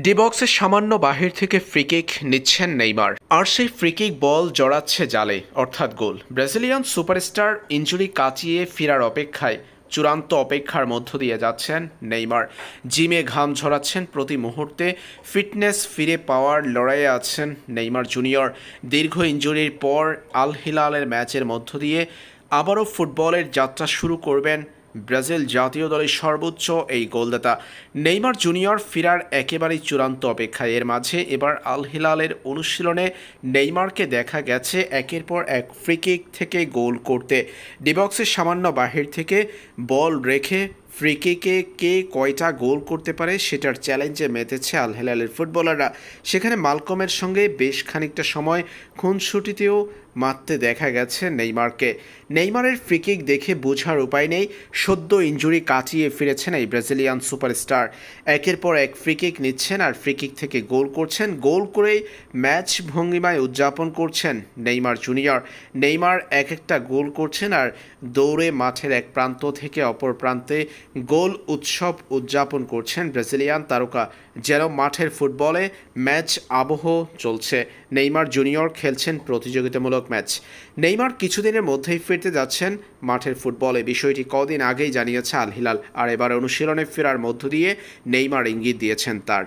ডি-বক্সের সামান্য বাহির থেকে ফ্রিকিক নিচ্ছেন নেইমার, আর সেই ফ্রিকিক বল জড়াচ্ছে জালে, অর্থাৎ গোল। ব্রাজিলিয়ান সুপারস্টার ইনজুরি কাটিয়ে ফেরার অপেক্ষায় চূড়ান্ত অপেক্ষার মধ্য দিয়ে যাচ্ছেন নেইমার। জিমে ঘাম ঝরাচ্ছেন প্রতি মুহূর্তে, ফিটনেস ফিরে পাওয়ার লড়াইয়ে আছেন নেইমার জুনিয়র। দীর্ঘ ইনজুরির পর আল হিলালের ম্যাচের মধ্য দিয়ে আবারও ফুটবলের যাত্রা শুরু করবেন ব্রাজিল জাতীয় দলের সর্বোচ্চ এই গোলদাতা। নেইমার জুনিয়র ফেরার একেবারেই চূড়ান্ত অপেক্ষায়। এর মাঝে এবার আল হিলালের অনুশীলনে নেইমারকে দেখা গেছে একের পর এক ফ্রিকিক থেকে গোল করতে। ডিবক্সের সামান্য বাহির থেকে বল রেখে ফ্রিকিকে কে কয়টা গোল করতে পারে সেটার চ্যালেঞ্জে মেতেছে আল হিলালের ফুটবলাররা। সেখানে মালকমের সঙ্গে বেশ খানিকটা সময় খুনসুটিতেও মারতে দেখা গেছে নেইমারকে। নেইমারের ফ্রিকিক দেখে বোঝার উপায় নেই, সদ্য ইনজুরি কাটিয়ে ফিরেছেন এই ব্রাজিলিয়ান সুপারস্টার। একের পর এক ফ্রিকিক নিচ্ছেন আর ফ্রিকিক থেকে গোল করছেন। গোল করেই ম্যাচ ভঙ্গিমায় উদযাপন করছেন নেইমার জুনিয়র। নেইমার এক একটা গোল করছেন আর দৌড়ে মাঠের এক প্রান্ত থেকে অপর প্রান্তে গোল উৎসব উদযাপন করছেন ব্রাজিলিয়ান তারকা। যেন মাঠের ফুটবলে ম্যাচ আবহ চলছে। নেইমার জুনিয়র খেলছেন প্রতিযোগিতামূলক ম্যাচ। নেইমার কিছুদিনের মধ্যেই ফিরতে যাচ্ছেন মাঠের ফুটবলে। বিষয়টি কদিন আগেই জানিয়েছে আল হিলাল, আর এবার অনুশীলনে ফেরার মধ্য দিয়ে নেইমার ইঙ্গিত দিয়েছেন তার।